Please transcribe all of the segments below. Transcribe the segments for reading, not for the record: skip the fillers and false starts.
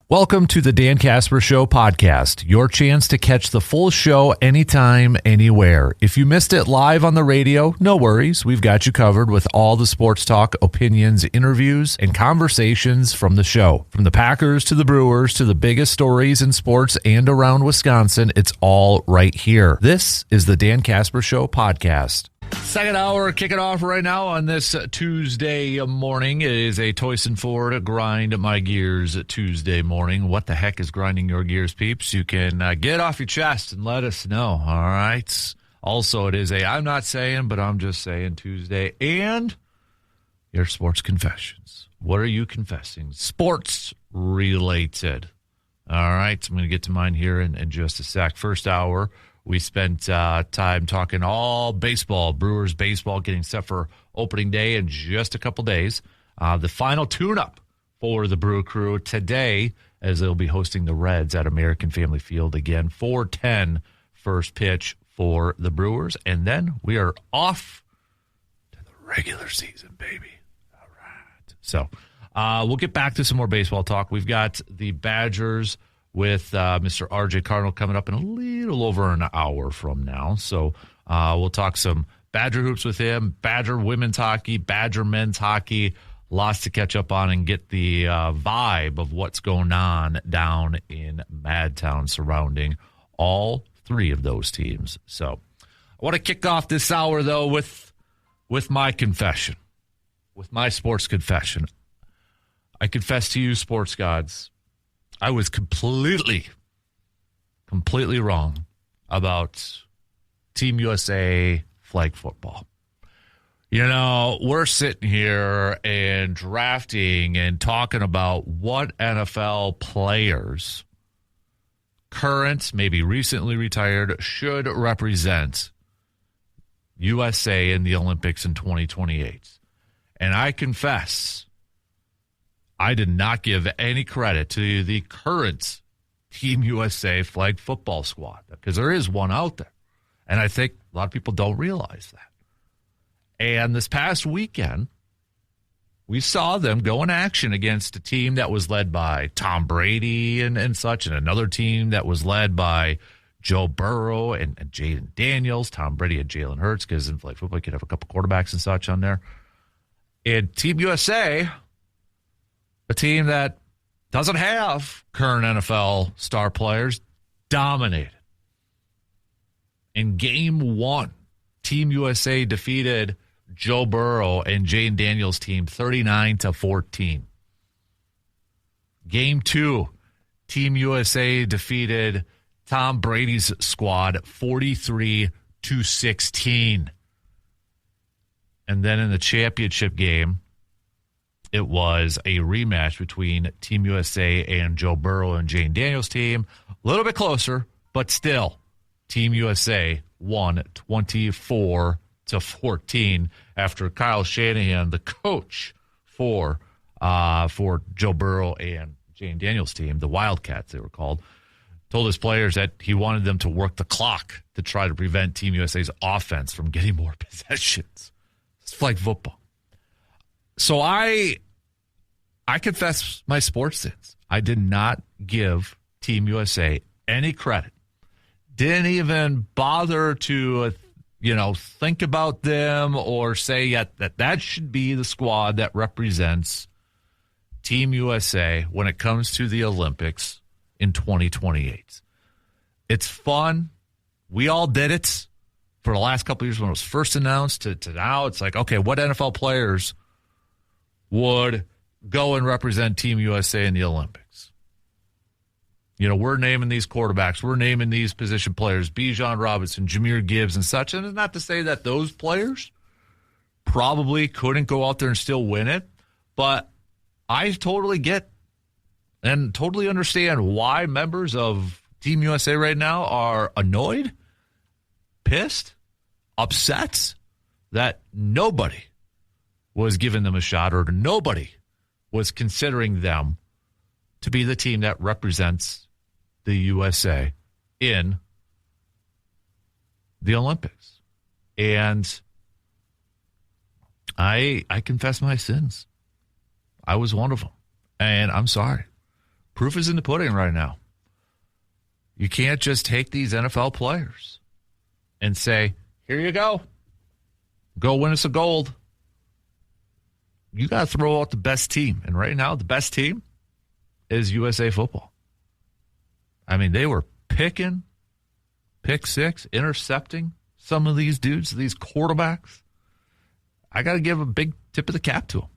Welcome to the Dan Casper Show podcast, your chance to catch the full show anytime, anywhere. If you missed it live on the radio, no worries. We've got you covered with all the sports talk, opinions, interviews, and conversations from the show. From the Packers to the Brewers to the biggest stories in sports and around Wisconsin, it's all right here. This is the Dan Casper Show podcast. Second hour kicking off right now on this Tuesday morning. It is a Toyson Ford Grind My Gears Tuesday morning. What the heck is grinding your gears, peeps? You can get it off your chest and let us know, all right? Also, it is a I'm not saying, but I'm just saying Tuesday. And your sports confessions. What are you confessing? Sports related. All right, I'm going to get to mine here in just a sec. First hour. We spent time talking all baseball, Brewers baseball, getting set for opening day in just a couple days. The final tune-up for the Brew Crew today, as they'll be hosting the Reds at American Family Field again. 4:10 first pitch for the Brewers. And then we are off to the regular season, baby. All right. So we'll get back to some more baseball talk. We've got the Badgers with Mr. R.J. Cardinal coming up in a little over an hour from now. So we'll talk some Badger hoops with him, Badger women's hockey, Badger men's hockey, lots to catch up on and get the vibe of what's going on down in Madtown surrounding all three of those teams. So I want to kick off this hour, though, with my confession, with my sports confession. I confess to you, sports gods, I was completely wrong about Team USA flag football. You know, we're sitting here and drafting and talking about what NFL players, current, maybe recently retired, should represent USA in the Olympics in 2028. And I confess, I did not give any credit to the current Team USA flag football squad because there is one out there. And I think a lot of people don't realize that. And this past weekend, we saw them go in action against a team that was led by Tom Brady and such, and another team that was led by Joe Burrow and Jaden Daniels. Tom Brady and Jalen Hurts, because in flag football you could have a couple quarterbacks and such on there. And Team USA, a team that doesn't have current NFL star players, dominated. In game one, Team USA defeated Joe Burrow and Jane Daniels' team 39-14. Game two, Team USA defeated Tom Brady's squad 43-16. And then in the championship game, it was a rematch between Team USA and Joe Burrow and Jane Daniels' team. A little bit closer, but still, Team USA won 24-14 after Kyle Shanahan, the coach for Joe Burrow and Jane Daniels' team, the Wildcats they were called, told his players that he wanted them to work the clock to try to prevent Team USA's offense from getting more possessions. It's flag football. So I confess my sports sins. I did not give Team USA any credit. Didn't even bother to, think about them or say yet that should be the squad that represents Team USA when it comes to the Olympics in 2028. It's fun. We all did it for the last couple of years when it was first announced to now. It's like, okay, what NFL players would go and represent Team USA in the Olympics? We're naming these quarterbacks. We're naming these position players, Bijan Robinson, Jahmyr Gibbs, and such. And it's not to say that those players probably couldn't go out there and still win it, but I totally get and totally understand why members of Team USA right now are annoyed, pissed, upset that nobody was giving them a shot or nobody was considering them to be the team that represents the USA in the Olympics. And I confess my sins. I was one of them. And I'm sorry. Proof is in the pudding right now. You can't just take these NFL players and say, here you go. Go win us a gold. You got to throw out the best team. And right now, the best team is USA football. I mean, they were picking, pick six, intercepting some of these dudes, these quarterbacks. I got to give a big tip of the cap to them.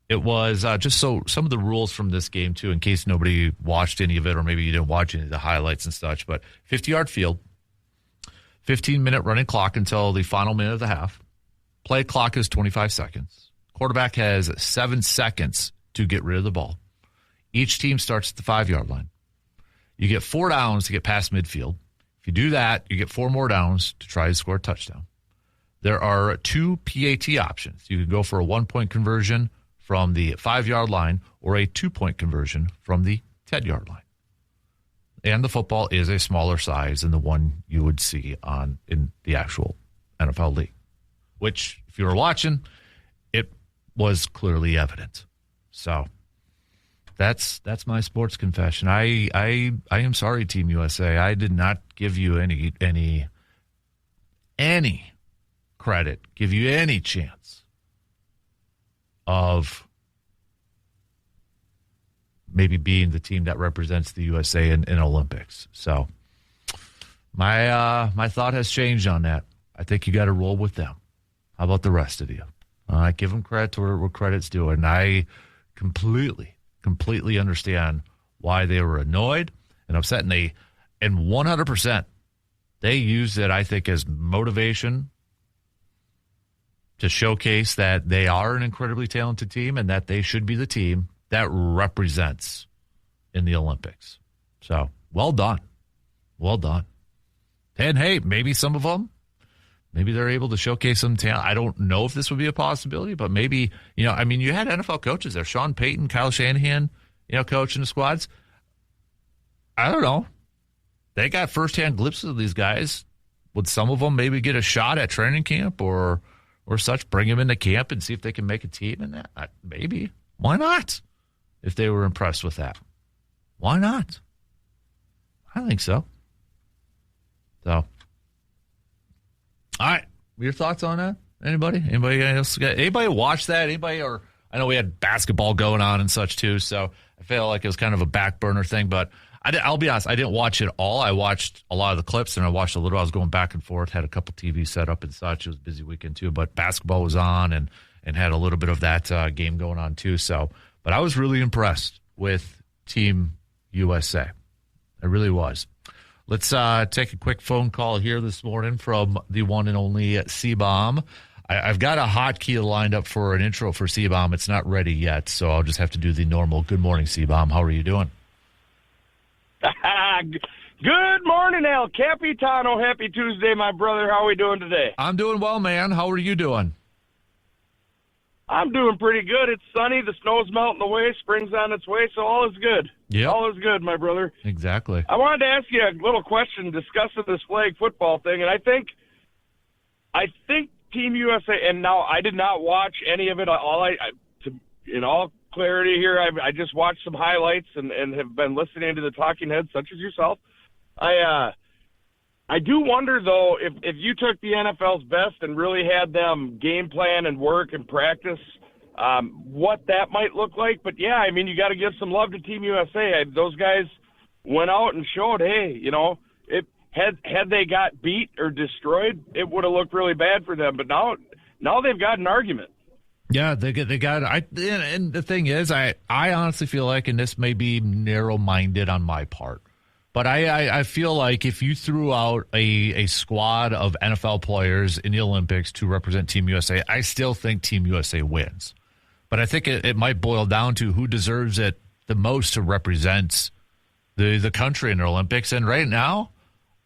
It was just so some of the rules from this game, too, in case nobody watched any of it or maybe you didn't watch any of the highlights and such. But 50-yard field, 15-minute running clock until the final minute of the half. Play clock is 25 seconds. Quarterback has 7 seconds to get rid of the ball. Each team starts at the 5-yard line. You get 4 downs to get past midfield. If you do that, you get 4 more downs to try to score a touchdown. There are 2 PAT options. You can go for a 1-point conversion from the 5-yard line or a 2-point conversion from the 10-yard line. And the football is a smaller size than the one you would see in the actual NFL league, which, if you were watching, it was clearly evident. So that's my sports confession. I am sorry, Team USA. I did not give you any credit, give you any chance of maybe being the team that represents the USA in Olympics. So my thought has changed on that. I think you got to roll with them. How about the rest of you? Give them credit where credit's due. And I completely understand why they were annoyed and upset. And 100%, they used it, I think, as motivation to showcase that they are an incredibly talented team and that they should be the team that represents in the Olympics. So, well done. Well done. And, hey, maybe some of them, maybe they're able to showcase some talent. I don't know if this would be a possibility, but maybe, you had NFL coaches there. Sean Payton, Kyle Shanahan, coaching the squads. I don't know. They got firsthand glimpses of these guys. Would some of them maybe get a shot at training camp or such, bring them into camp and see if they can make a team in that? Maybe. Why not? If they were impressed with that. Why not? I think so. So, all right. Your thoughts on that? Anybody else? Anybody watch that? Anybody? Or I know we had basketball going on and such too, so I feel like it was kind of a back burner thing. But I'll be honest, I didn't watch it all. I watched a lot of the clips and I watched a little. I was going back and forth. Had a couple TVs set up and such. It was a busy weekend too. But basketball was on and had a little bit of that game going on too. So, but I was really impressed with Team USA. I really was. Let's take a quick phone call here this morning from the one and only C-Bomb. I've got a hotkey lined up for an intro for C-Bomb. It's not ready yet, so I'll just have to do the normal. Good morning, C-Bomb. How are you doing? Good morning, El Capitano. Happy Tuesday, my brother. How are we doing today? I'm doing well, man. How are you doing? I'm doing pretty good. It's sunny. The snow's melting away. Spring's on its way, so all is good. Yep. All is good, my brother. Exactly. I wanted to ask you a little question discussing this flag football thing, and I think Team USA, and now I did not watch any of it. In all clarity here, I just watched some highlights and have been listening to the talking heads, such as yourself. I do wonder, though, if you took the NFL's best and really had them game plan and work and practice, what that might look like. But, yeah, I mean, you got to give some love to Team USA. Those guys went out and showed, hey, had they got beat or destroyed, it would have looked really bad for them. But now they've got an argument. Yeah, they got and the thing is, I honestly feel like, and this may be narrow-minded on my part, but I feel like if you threw out a squad of NFL players in the Olympics to represent Team USA, I still think Team USA wins. But I think it might boil down to who deserves it the most to represent the country in the Olympics. And right now,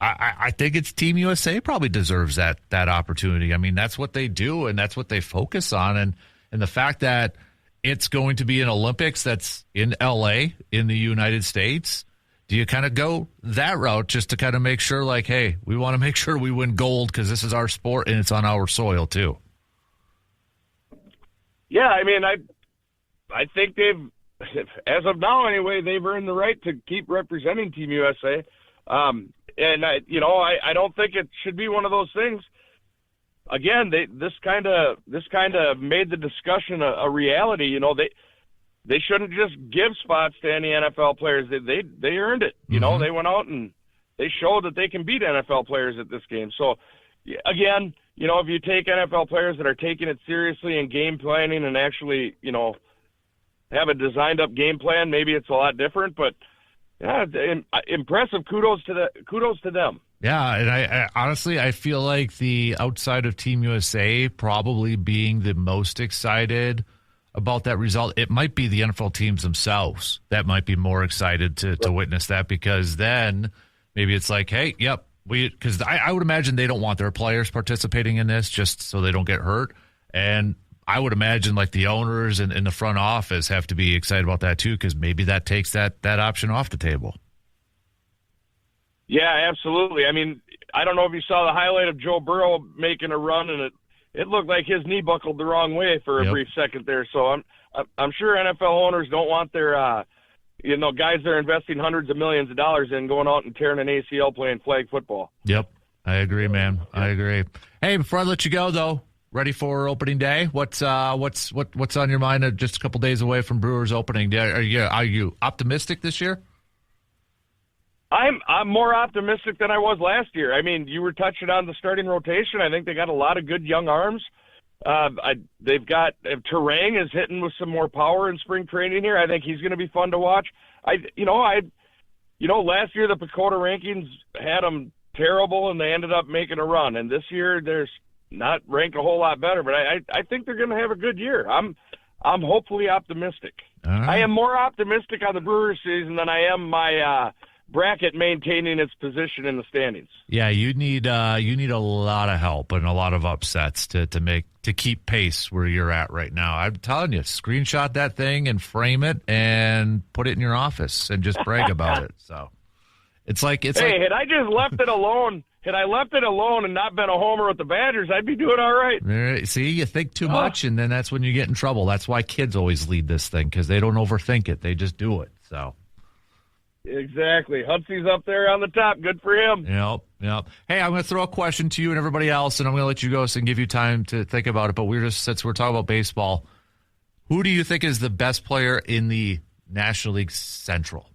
I think it's Team USA probably deserves that opportunity. I mean, that's what they do, and that's what they focus on. And the fact that it's going to be an Olympics that's in L.A., in the United States, do you kind of go that route just to kind of make sure, like, hey, we want to make sure we win gold because this is our sport and it's on our soil too? Yeah, I mean, I think as of now anyway, they've earned the right to keep representing Team USA. And I don't think it should be one of those things. Again, this kind of made the discussion a reality. They shouldn't just give spots to any NFL players. They earned it. Mm-hmm. They went out and they showed that they can beat NFL players at this game. So, again, if you take NFL players that are taking it seriously and game planning and actually, have a designed-up game plan, maybe it's a lot different. But yeah, impressive. Kudos to them. Yeah, and I honestly, I feel like the outside of Team USA probably being the most excited about that result, it might be the NFL teams themselves that might be more excited to witness that, because then maybe it's like, hey, yep, because I would imagine they don't want their players participating in this just so they don't get hurt. And I would imagine like the owners and the front office have to be excited about that too, because maybe that takes that option off the table. Yeah, absolutely. I mean, I don't know if you saw the highlight of Joe Burrow making a run, and it looked like his knee buckled the wrong way for a brief second there. So I'm sure NFL owners don't want their guys they're investing hundreds of millions of dollars in going out and tearing an ACL playing flag football. Yep, I agree, man. I agree. Hey, before I let you go though, ready for opening day? What's on your mind? Just a couple days away from Brewers opening day. Are you optimistic this year? I'm more optimistic than I was last year. I mean, you were touching on the starting rotation. I think they got a lot of good young arms. They've got Terang is hitting with some more power in spring training here. I think he's going to be fun to watch. Last year the Pacoda rankings had them terrible, and they ended up making a run. And this year they're not ranked a whole lot better. But I think they're going to have a good year. I'm hopefully optimistic. Right. I am more optimistic on the Brewers season than I am my bracket maintaining its position in the standings. Yeah, you need a lot of help and a lot of upsets to keep pace where you're at right now. I'm telling you, screenshot that thing and frame it and put it in your office and just brag about it. So it's like had I just left it alone, had I left it alone and not been a homer with the Badgers, I'd be doing all right. See, you think too much, and then that's when you get in trouble. That's why kids always lead this thing, because they don't overthink it; they just do it. So. Exactly. Hudsey's up there on the top. Good for him. Yep. Hey, I'm going to throw a question to you and everybody else, and I'm going to let you go and give you time to think about it. But since we're talking about baseball, who do you think is the best player in the National League Central?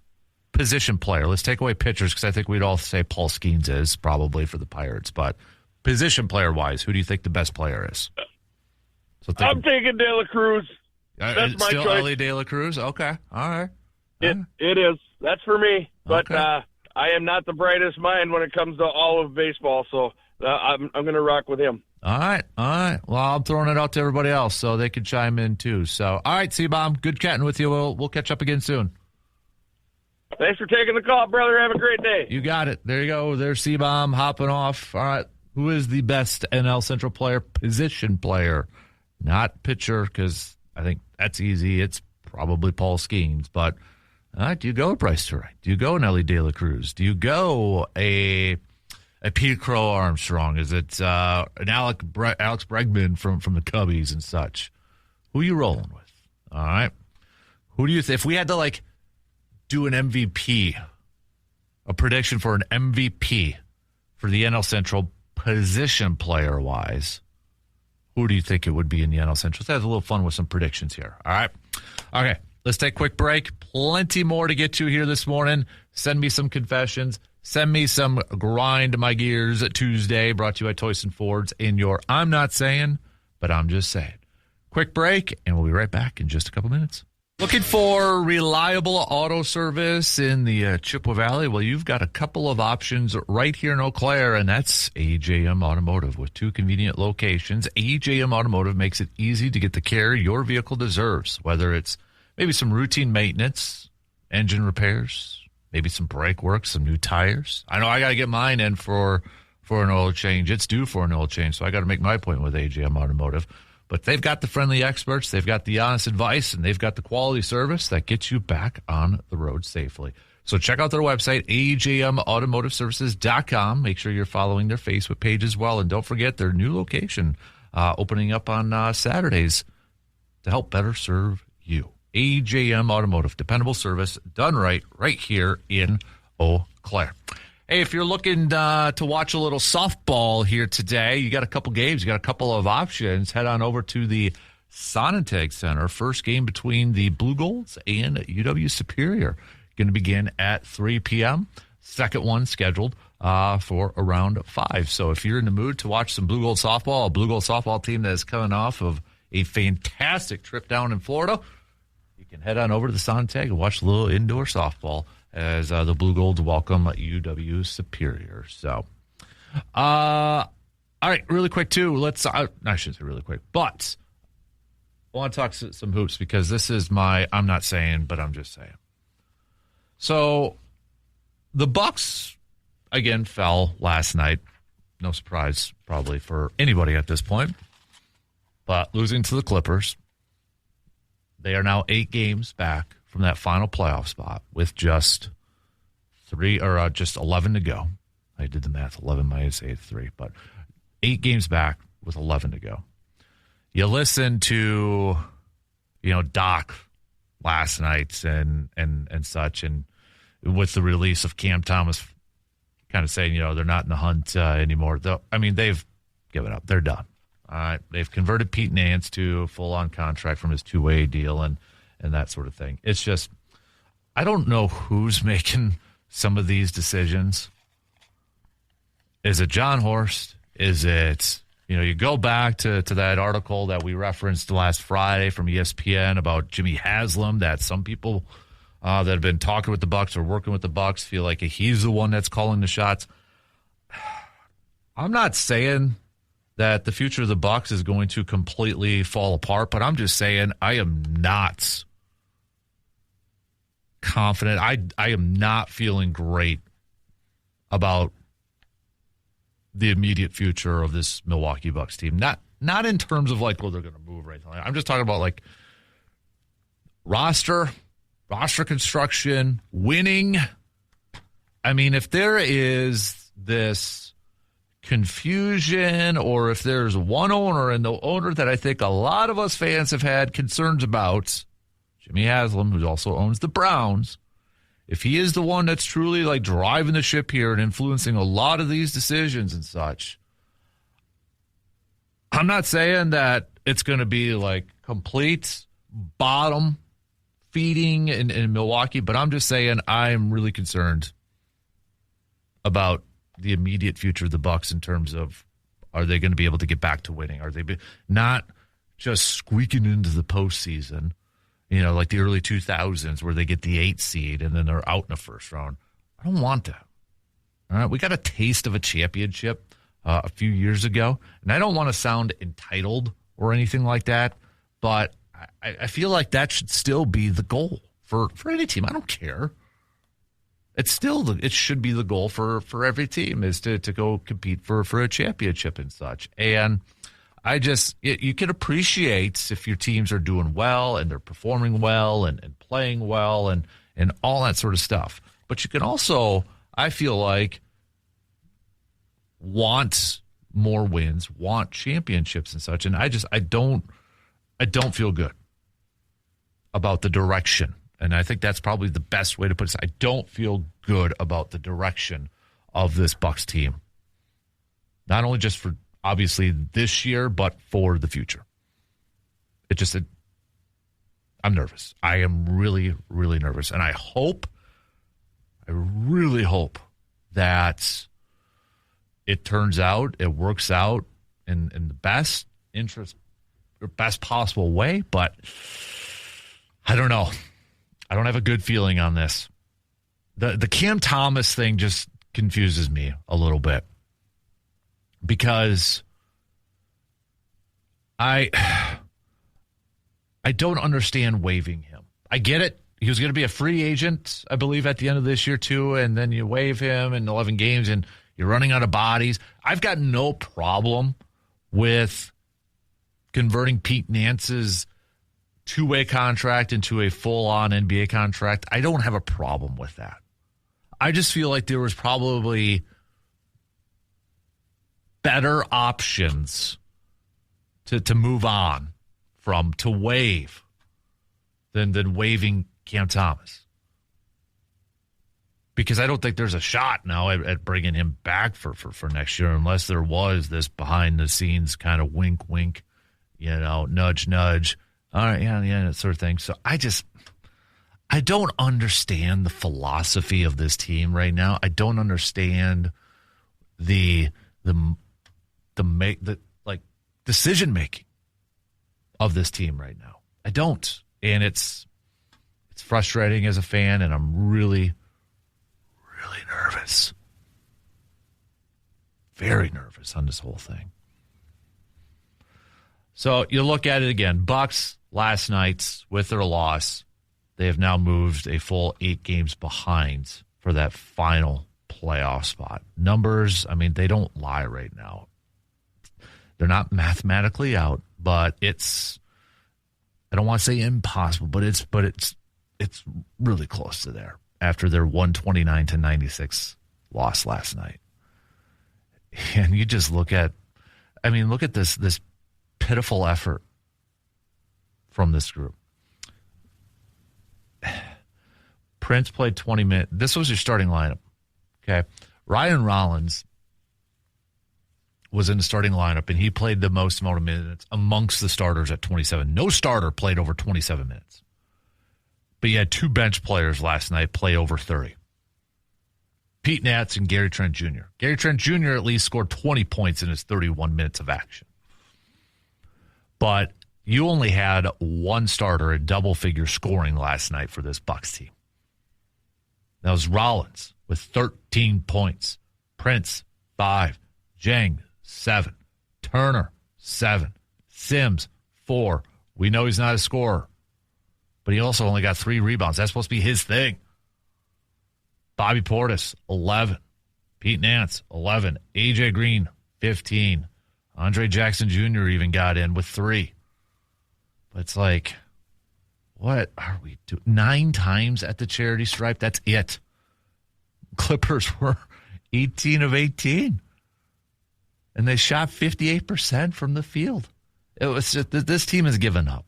Position player. Let's take away pitchers, because I think we'd all say Paul Skeens is probably for the Pirates. But position player-wise, who do you think the best player is? I'm taking De La Cruz. That's my choice. Ellie De La Cruz? Okay. All right. It is. That's for me. But okay. I am not the brightest mind when it comes to all of baseball, so I'm going to rock with him. All right. Well, I'm throwing it out to everybody else so they can chime in too. So, all right, C-Bomb, good chatting with you. We'll catch up again soon. Thanks for taking the call, brother. Have a great day. You got it. There you go. There's C-Bomb hopping off. All right. Who is the best NL Central player? Position player, not pitcher, because I think that's easy. It's probably Paul Skeens, but do you go a Bryce Terang? Do you go an Ellie De La Cruz? Do you go a Peter Crow Armstrong? Is it an Alex Bregman from the Cubbies and such? Who are you rolling with? All right. Who do you think? If we had to do an MVP, a prediction for an MVP for the NL Central position player wise, who do you think it would be in the NL Central? Let's have a little fun with some predictions here. All right. Okay. Let's take a quick break. Plenty more to get to here this morning. Send me some confessions. Send me some Grind My Gears Tuesday, brought to you by Toyson Fords in your I'm Not Saying, but I'm Just Saying. Quick break, and we'll be right back in just a couple minutes. Looking for reliable auto service in the Chippewa Valley? Well, you've got a couple of options right here in Eau Claire, and that's AJM Automotive. With 2 convenient locations, AJM Automotive makes it easy to get the care your vehicle deserves, whether it's maybe some routine maintenance, engine repairs, maybe some brake work, some new tires. I know I got to get mine in for an oil change. It's due for an oil change, so I got to make my appointment with AJM Automotive. But they've got the friendly experts, they've got the honest advice, and they've got the quality service that gets you back on the road safely. So check out their website, ajmautomotiveservices.com. Make sure you're following their Facebook page as well. And don't forget their new location opening up on Saturdays to help better serve you. AJM Automotive, dependable service, done right here in Eau Claire. Hey, if you're looking to watch a little softball here today, you got a couple games, you got a couple of options. Head on over to the Sonantag Center. First game between the Blue Golds and UW Superior. Going to begin at 3 p.m. Second one scheduled for around 5. So if you're in the mood to watch some Blue Gold softball, a Blue Gold softball team that is coming off of a fantastic trip down in Florida, you can head on over to the Sonantag and watch a little indoor softball as the Blue Golds welcome UW Superior. So, all right, really quick, too. I shouldn't say really quick, but I want to talk some hoops because this is I'm not saying, but I'm just saying. So, the Bucks, again, fell last night. No surprise, probably, for anybody at this point. But losing to the Clippers, they are now 8 games back from that final playoff spot with just 11 to go. I did the math, 11 minus 8, 3, but 8 games back with 11 to go. You listen to, Doc last night and such, and with the release of Cam Thomas kind of saying, they're not in the hunt anymore. They've given up. They're done. All right. They've converted Pete Nance to a full-on contract from his 2-way deal and that sort of thing. It's just, I don't know who's making some of these decisions. Is it John Horst? Is it, you go back to that article that we referenced last Friday from ESPN about Jimmy Haslam, that some people that have been talking with the Bucks or working with the Bucks feel like he's the one that's calling the shots. I'm not saying that the future of the Bucks is going to completely fall apart, but I'm just saying I am not confident. I am not feeling great about the immediate future of this Milwaukee Bucks team. Not in terms of they're going to move or anything. I'm just talking about roster construction, winning. If there is this confusion, or if there's one owner and the owner that I think a lot of us fans have had concerns about, Jimmy Haslam, who also owns the Browns, if he is the one that's truly driving the ship here and influencing a lot of these decisions and such, I'm not saying that it's going to be complete bottom feeding in Milwaukee, but I'm just saying I'm really concerned about the immediate future of the Bucks in terms of, are they going to be able to get back to winning? Are they not just squeaking into the postseason, like the early 2000s where they get the 8 seed and then they're out in the first round? I don't want that. All right, we got a taste of a championship a few years ago, and I don't want to sound entitled or anything like that, but I feel like that should still be the goal for any team. I don't care. It should be the goal for every team is to go compete for a championship and such. And you can appreciate if your teams are doing well and they're performing well and playing well and all that sort of stuff. But you can also, I feel like, want more wins, want championships and such. And I don't feel good about the direction. And I think that's probably the best way to put it. I don't feel good about the direction of this Bucks team. Not only just for, obviously, this year, but for the future. I'm nervous. I am really, really nervous. And I really hope that it turns out, it works out in the best interest, or best possible way. But I don't know. I don't have a good feeling on this. The Cam Thomas thing just confuses me a little bit because I don't understand waiving him. I get it. He was going to be a free agent, I believe, at the end of this year too, and then you waive him in 11 games and you're running out of bodies. I've got no problem with converting Pete Nance's 2-way contract into a full-on NBA contract. I don't have a problem with that. I just feel like there was probably better options to move on from, to waive than waiving Cam Thomas. Because I don't think there's a shot now at bringing him back for next year unless there was this behind-the-scenes kind of wink, nudge, nudge. All right, yeah, that sort of thing. So I don't understand the philosophy of this team right now. I don't understand the decision making of this team right now. I don't, and it's frustrating as a fan, and I'm really, really nervous, very nervous on this whole thing. So you look at it again. Bucks last night's with their loss. They have now moved a full 8 games behind for that final playoff spot. Numbers, they don't lie right now. They're not mathematically out, but it's, I don't want to say impossible, but it's really close to there after their 129-96 loss last night. And you just look at this pitiful effort from this group. Prince played 20 minutes. This was your starting lineup. Okay. Ryan Rollins was in the starting lineup, and he played the most amount of minutes amongst the starters at 27. No starter played over 27 minutes. But you had 2 bench players last night play over 30. Pete Nance and Gary Trent Jr. Gary Trent Jr. at least scored 20 points in his 31 minutes of action. But you only had 1 starter at double-figure scoring last night for this Bucks team. That was Rollins with 13 points. Prince, 5. Jang, 7. Turner, 7. Sims, 4. We know he's not a scorer, but he also only got 3 rebounds. That's supposed to be his thing. Bobby Portis, 11. Pete Nance, 11. AJ Green, 15. Andre Jackson Jr. even got in with 3. But it's like, what are we doing? 9 times at the charity stripe. That's it. Clippers were 18 of 18. And they shot 58% from the field. It was just, this team has given up.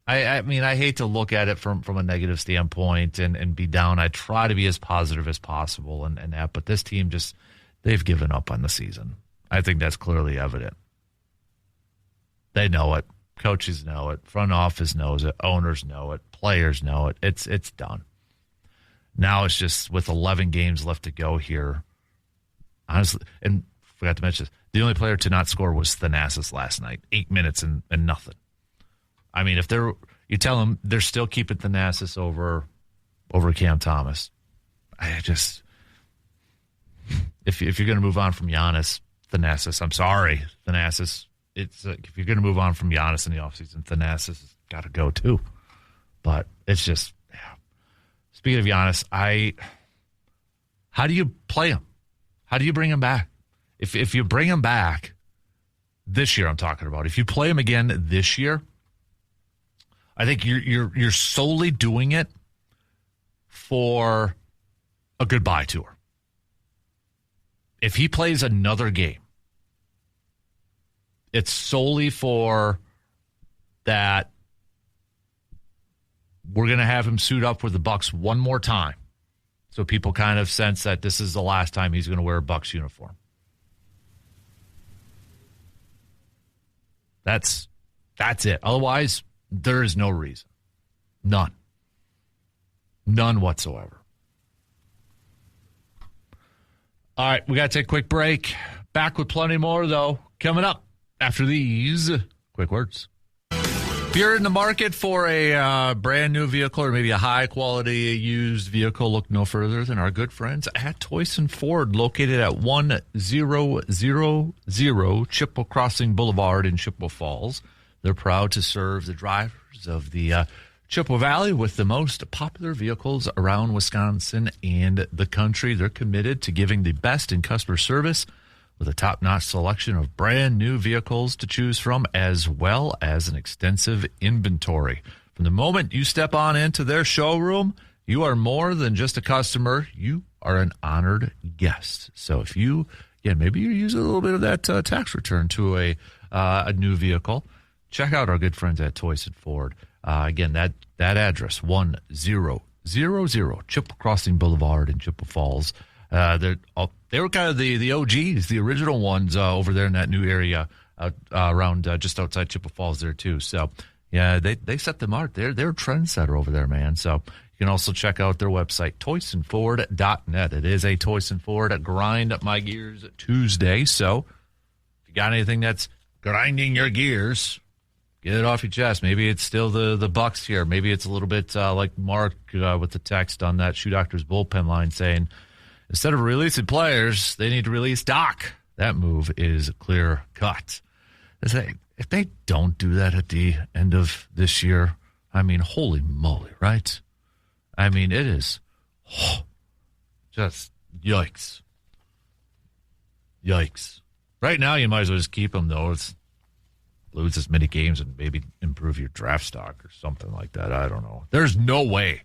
I hate to look at it from a negative standpoint and be down. I try to be as positive as possible and that, but this team they've given up on the season. I think that's clearly evident. They know it. Coaches know it. Front office knows it. Owners know it. Players know it. It's done. Now it's just with 11 games left to go here. Honestly, and forgot to mention this, the only player to not score was Thanasis last night. 8 minutes and nothing. If you tell them they're still keeping Thanasis over Cam Thomas. If you're going to move on from Giannis, Thanasis, I'm sorry, Thanasis. It's if you're going to move on from Giannis in the offseason, Thanasis has got to go too. But it's just, yeah. Speaking of Giannis, how do you play him? How do you bring him back? If you bring him back this year, I'm talking about. If you play him again this year, I think you're solely doing it for a goodbye tour. If he plays another game, it's solely for that. We're going to have him suit up with the Bucks one more time, so people kind of sense that this is the last time he's going to wear a Bucks uniform. That's it. Otherwise, there is no reason. None whatsoever. All right, we got to take a quick break. Back with plenty more, though, coming up after these quick words. If you're in the market for a brand new vehicle or maybe a high-quality used vehicle, look no further than our good friends at Toyson Ford, located at 1000 Chippewa Crossing Boulevard in Chippewa Falls. They're proud to serve the drivers of the Chippewa Valley with the most popular vehicles around Wisconsin and the country. They're committed to giving the best in customer service with a top-notch selection of brand new vehicles to choose from, as well as an extensive inventory. From the moment you step on into their showroom, you are more than just a customer. You are an honored guest. So if maybe you're using a little bit of that tax return to a new vehicle, check out our good friends at Toyson Ford. Again, that address, 1000 Chippewa Crossing Boulevard in Chippewa Falls. They were kind of the OGs, the original ones over there in that new area around just outside Chippewa Falls there too. So yeah, they set them out. They're a trendsetter over there, man. So you can also check out their website, toysonford.net. It is a Toyson Ford Grind My Gears Tuesday. So if you got anything that's grinding your gears, get it off your chest. Maybe it's still the Bucks here. Maybe it's a little bit like Mark with the text on that Shoe Doctor's bullpen line saying, instead of releasing players, they need to release Doc. That move is clear cut. If they don't do that at the end of this year, I mean, holy moly, right? I mean, it is just yikes. Yikes. Right now, you might as well just keep him, though. Lose as many games and maybe improve your draft stock or something like that. I don't know. There's no way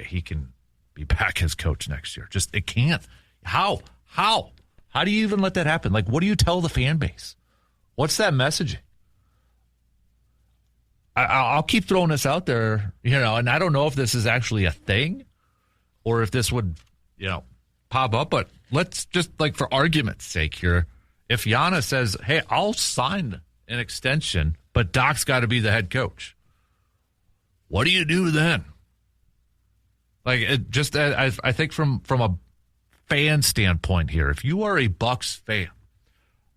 he can be back as coach next year. Just, it can't. How do you even let that happen? Like, what do you tell the fan base? What's that messaging? I'll keep throwing this out there, and I don't know if this is actually a thing or if this would, pop up, but let's just, like, for argument's sake here, if Giannis says, hey, I'll sign an extension, but Doc's got to be the head coach, what do you do then? Like, I think from a fan standpoint here, if you are a Bucks fan,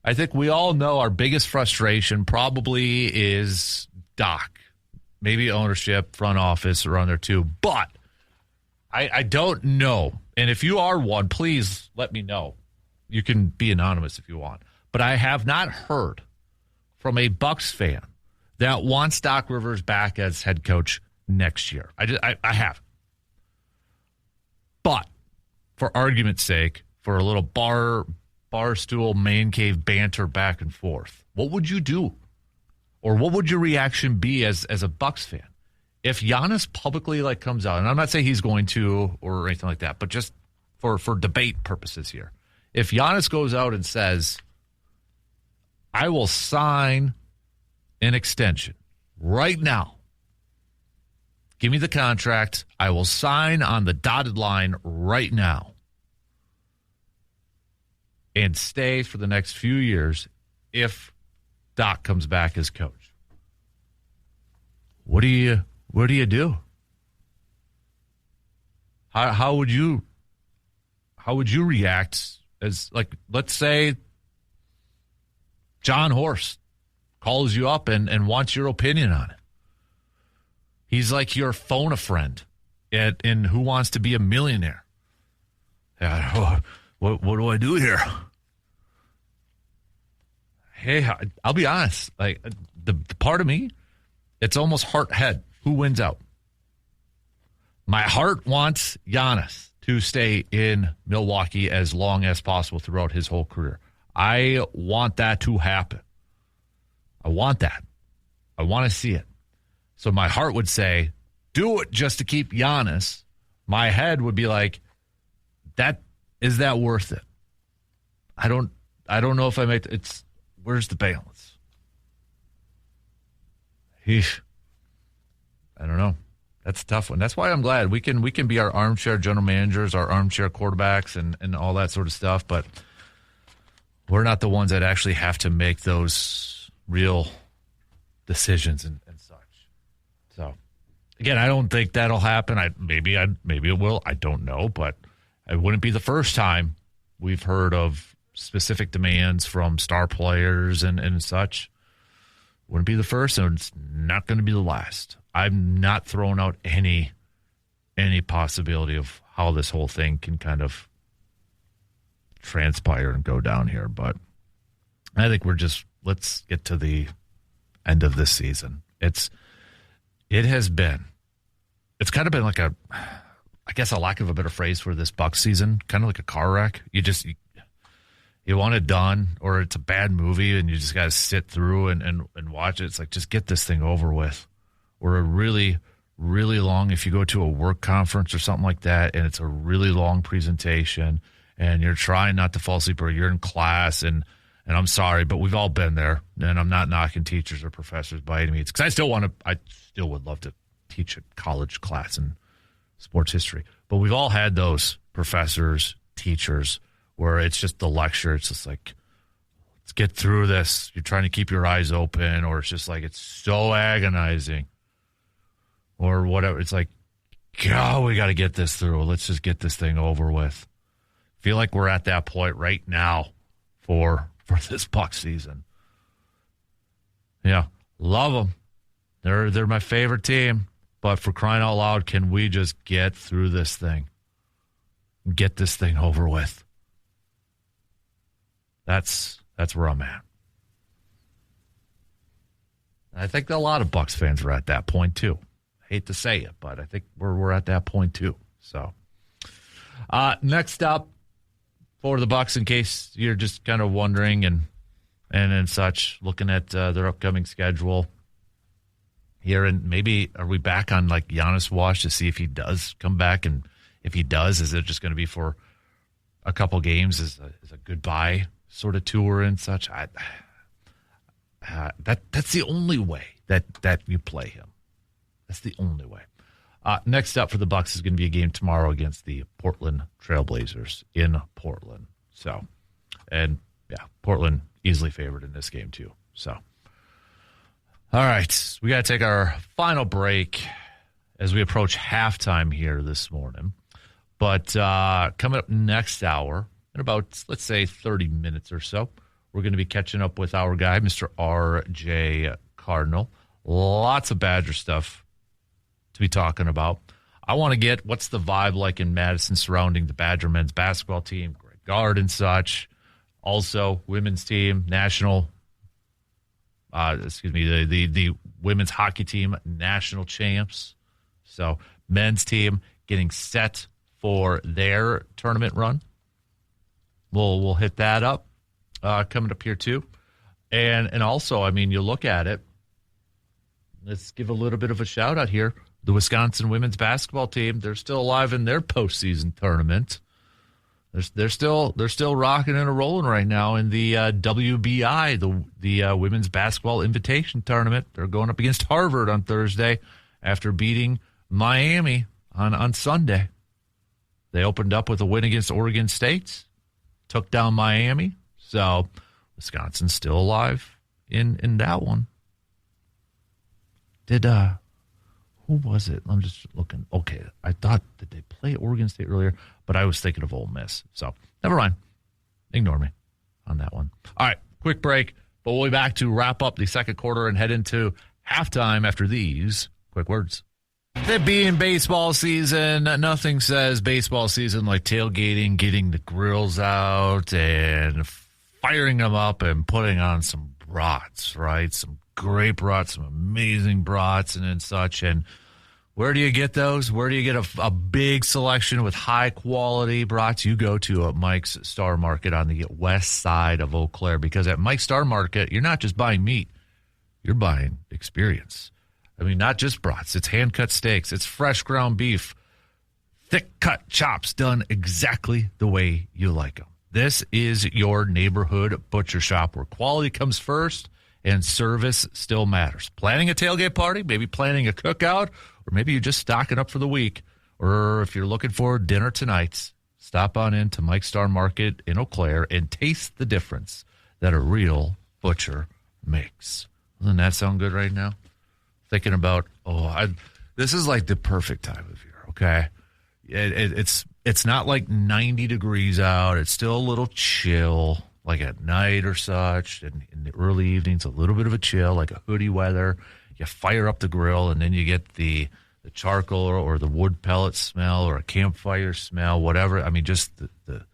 I think we all know our biggest frustration probably is Doc. Maybe ownership, front office are on there too. But I don't know. And if you are one, please let me know. You can be anonymous if you want. But I have not heard from a Bucks fan that wants Doc Rivers back as head coach next year. I haven't. But for argument's sake, for a little barstool, man cave banter back and forth, what would you do? Or what would your reaction be as a Bucks fan? If Giannis publicly comes out, and I'm not saying he's going to or anything like that, but just for debate purposes here. If Giannis goes out and says, I will sign an extension right now. Give me the contract. I will sign on the dotted line right now and stay for the next few years if Doc comes back as coach. What do you do? How would you react as, like, let's say John Horst calls you up and wants your opinion on it. He's like your phone-a-friend in Who Wants to Be a Millionaire. What do I do here? Hey, I'll be honest. Like, the part of me, it's almost heart-head. Who wins out? My heart wants Giannis to stay in Milwaukee as long as possible throughout his whole career. I want that to happen. I want that. I want to see it. So my heart would say, do it just to keep Giannis. My head would be like, is that worth it? I don't know if it's where's the balance? I don't know. That's a tough one. That's why I'm glad we can be our armchair general managers, our armchair quarterbacks, and all that sort of stuff. But we're not the ones that actually have to make those real decisions and such. So, again, I don't think that'll happen. Maybe it will. I don't know, but it wouldn't be the first time we've heard of specific demands from star players and such. Wouldn't be the first, and it's not going to be the last. I'm not throwing out any possibility of how this whole thing can kind of transpire and go down here, but I think let's get to the end of this season. It's kind of been like I guess a lack of a better phrase for this Bucs season, kind of like a car wreck. You want it done, or it's a bad movie and you just got to sit through and watch it. It's like, just get this thing over with. Or a really, really long, if you go to a work conference or something like that, and it's a really long presentation and you're trying not to fall asleep, or you're in class and And I'm sorry, but we've all been there. And I'm not knocking teachers or professors by any means, because I still would love to teach a college class in sports history. But we've all had those professors, teachers, where it's just the lecture. It's just like, let's get through this. You're trying to keep your eyes open, or it's just like, it's so agonizing, or whatever. It's like, God, we got to get this through. Let's just get this thing over with. Feel like we're at that point right now for this Bucs season. Yeah, love them. They're my favorite team. But for crying out loud, can we just get through this thing? Get this thing over with. That's where I'm at. I think that a lot of Bucs fans are at that point too. Hate to say it, but I think we're at that point too. So, next up for the Bucs, in case you're just kind of wondering and such, looking at their upcoming schedule here, and maybe are we back on like Giannis Wash to see if he does come back, and if he does, is it just going to be for a couple games as a goodbye sort of tour and such? That's the only way that you play him. That's the only way. Next up for the Bucs is going to be a game tomorrow against the Portland Trailblazers in Portland. So, and yeah, Portland easily favored in this game too. So, all right, we got to take our final break as we approach halftime here this morning. But coming up next hour, in about, let's say, 30 minutes or so, we're going to be catching up with our guy, Mr. R.J. Cardinal. Lots of Badger stuff to be talking about. I want to get what's the vibe like in Madison surrounding the Badger men's basketball team, Greg Gard and such. Also, women's team, the women's hockey team, national champs. So, men's team getting set for their tournament run. We'll hit that up coming up here too. And also, I mean, you look at it, let's give a little bit of a shout out here. The Wisconsin women's basketball team, they're still alive in their postseason tournament. They're still rocking and rolling right now in the WBI, the Women's Basketball Invitation Tournament. They're going up against Harvard on Thursday after beating Miami on Sunday. They opened up with a win against Oregon State, took down Miami. So Wisconsin's still alive in that one. Who was it? I'm just looking. Okay, I thought that they played Oregon State earlier, but I was thinking of Ole Miss. So never mind. Ignore me on that one. All right, quick break, but we'll be back to wrap up the second quarter and head into halftime after these quick words. It being baseball season, nothing says baseball season like tailgating, getting the grills out and firing them up and putting on some brats, right? Some great brats, some amazing brats and such. And where do you get those? Where do you get a big selection with high-quality brats? You go to Mike's Star Market on the west side of Eau Claire, because at Mike's Star Market, you're not just buying meat. You're buying experience. I mean, not just brats. It's hand-cut steaks. It's fresh ground beef. Thick-cut chops done exactly the way you like them. This is your neighborhood butcher shop where quality comes first and service still matters. Planning a tailgate party, maybe planning a cookout, or maybe you're just stocking up for the week, or if you're looking for dinner tonight, stop on in to Mike's Star Market in Eau Claire and taste the difference that a real butcher makes. Doesn't that sound good right now? Thinking about, this is like the perfect time of year, okay? It's not like 90 degrees out. It's still a little chill, like at night or such. And in the early evenings, a little bit of a chill, like a hoodie weather. You fire up the grill, and then you get the charcoal or the wood pellet smell or a campfire smell, whatever. I mean, just the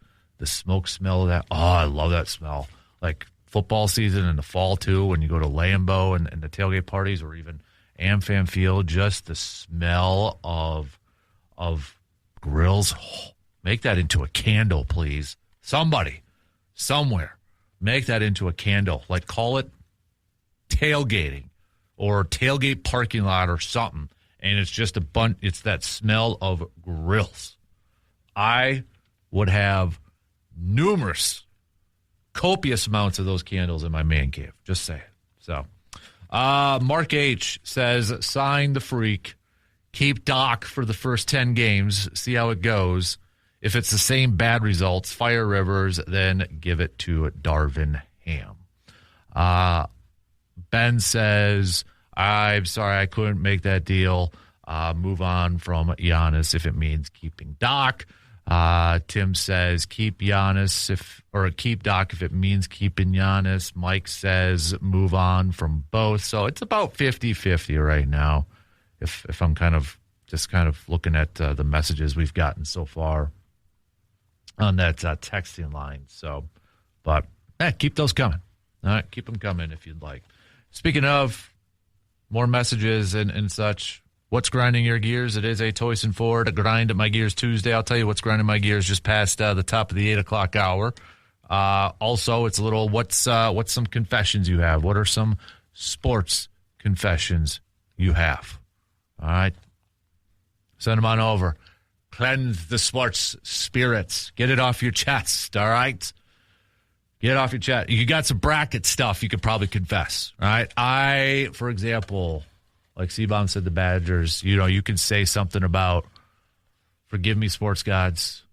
smoke smell of that. Oh, I love that smell. Like football season in the fall, too, when you go to Lambeau and the tailgate parties, or even AmFam Field, just the smell of grills. Oh, make that into a candle, please. Somebody, somewhere, make that into a candle. Like, call it tailgating or tailgate parking lot or something. And it's just it's that smell of grills. I would have numerous copious amounts of those candles in my man cave. Just saying. So, Mark H. says, sign the freak. Keep Doc for the first 10 games. See how it goes. If it's the same bad results, fire Rivers, then give it to Darvin Ham. Ben says, I'm sorry I couldn't make that deal. Move on from Giannis if it means keeping Doc. Tim says keep Giannis keep Doc if it means keeping Giannis. Mike says move on from both. So it's about 50-50 right now. If I'm kind of looking at the messages we've gotten so far on that texting line. So, but keep those coming. All right, keep them coming if you'd like. Speaking of more messages and such, what's grinding your gears? It is a Toyson Ford Grind My Gears Tuesday. I'll tell you what's grinding my gears just past the top of the 8 o'clock hour. Also, it's a little what's some confessions you have? What are some sports confessions you have? All right, send them on over. Cleanse the sports spirits. Get it off your chest. All right. Get it off your chest. You got some bracket stuff you could probably confess. All right. For example, like C-Bomb said, the Badgers, you can say something about, forgive me, sports gods,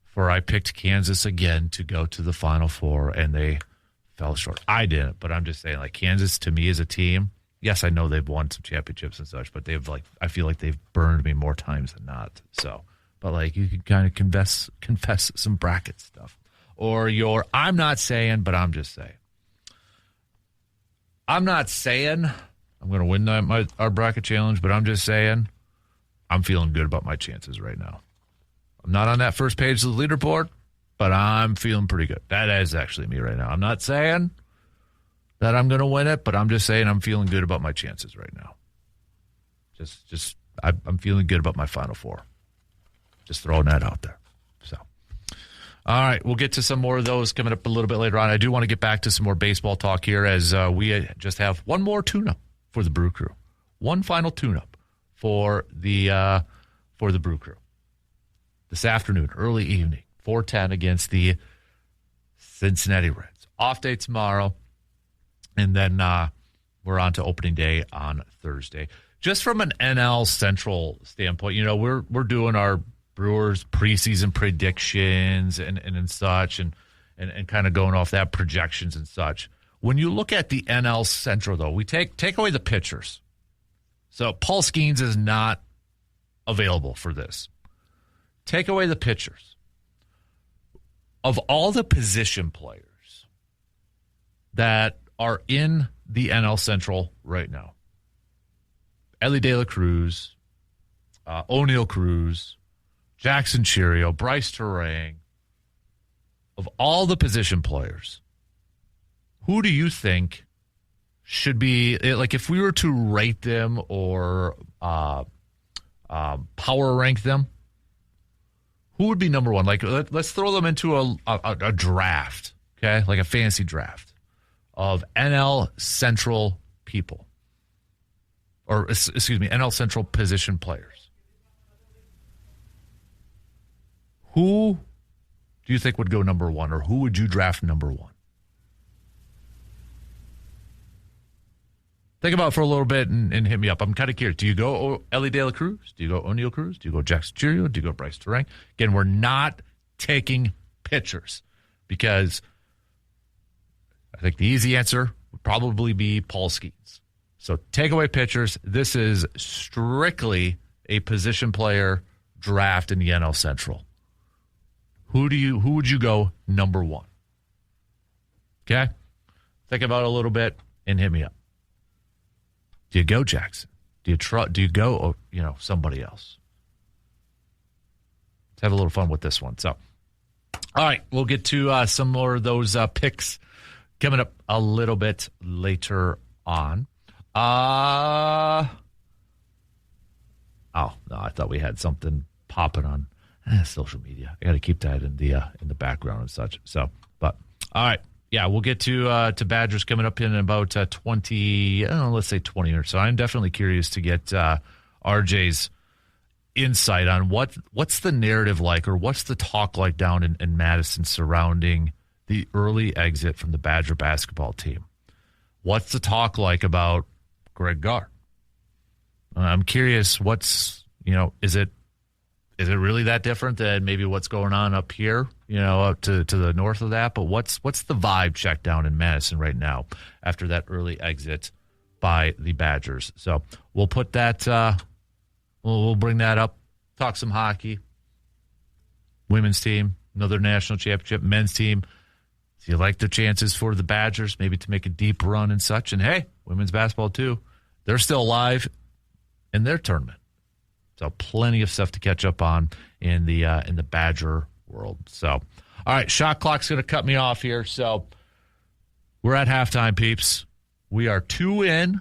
for I picked Kansas again to go to the Final Four, and they fell short. I didn't, but I'm just saying, like, Kansas to me as a team, yes, I know they've won some championships and such, but I feel like they've burned me more times than not. So, but like, you could kind of confess some bracket stuff. Or I'm not saying, but I'm just saying. I'm not saying I'm going to win our bracket challenge, but I'm just saying I'm feeling good about my chances right now. I'm not on that first page of the leaderboard, but I'm feeling pretty good. That is actually me right now. I'm not saying that I'm going to win it, but I'm just saying I'm feeling good about my chances right now. I'm feeling good about my Final Four. Just throwing that out there. So, all right, we'll get to some more of those coming up a little bit later on. I do want to get back to some more baseball talk here as we just have one more tune-up for the Brew Crew. One final tune-up for the Brew Crew. This afternoon, early evening, 4:10 against the Cincinnati Reds. Off day tomorrow, and then we're on to opening day on Thursday. Just from an NL Central standpoint, we're doing our Brewers preseason predictions and such, and kind of going off that projections and such. When you look at the NL Central, though, we take away the pitchers. So Paul Skeens is not available for this. Take away the pitchers. Of all the position players that are in the NL Central right now, Ellie De La Cruz, O'Neal Cruz, Jackson Chourio, Bryce Terang, of all the position players, who do you think should be, like, if we were to rate them or power rank them, who would be number one? Like, let's throw them into a draft, okay? Like a fantasy draft of NL Central people. Or, excuse me, NL Central position players. Who do you think would go number one, or who would you draft number one? Think about it for a little bit and hit me up. I'm kind of curious. Do you go Ellie De La Cruz? Do you go O'Neal Cruz? Do you go Jackson Chourio? Do you go Bryce Terang? Again, we're not taking pitchers because I think the easy answer would probably be Paul Skeens. So take away pitchers. This is strictly a position player draft in the NL Central. Who would you go number one? Okay? Think about it a little bit and hit me up. Do you go Jackson? Do you go somebody else? Let's have a little fun with this one. So, all right, we'll get to some more of those picks coming up a little bit later on. Oh no, I thought we had something popping on social media. I got to keep that in the background and such. So, but all right. Yeah, we'll get to Badgers coming up in about 20 minutes. So I'm definitely curious to get RJ's insight on what's the narrative like, or what's the talk like down in Madison surrounding the early exit from the Badger basketball team. What's the talk like about Greg Gard? I'm curious, is it really that different than maybe what's going on up here, up to the north of that? But what's the vibe check down in Madison right now after that early exit by the Badgers? So we'll put that, we'll bring that up, talk some hockey. Women's team, another national championship. Men's team, do you like their chances for the Badgers maybe to make a deep run and such? And hey, women's basketball too. They're still alive in their tournament. So plenty of stuff to catch up on in the Badger world. So, all right, shot clock's going to cut me off here. So we're at halftime, peeps. We are 2 in,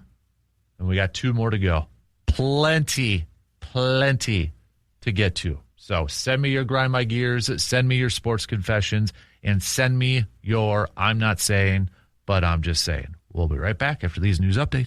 and we got 2 more to go. Plenty to get to. So send me your grind my gears, send me your sports confessions, and send me your I'm not saying, but I'm just saying. We'll be right back after these news updates.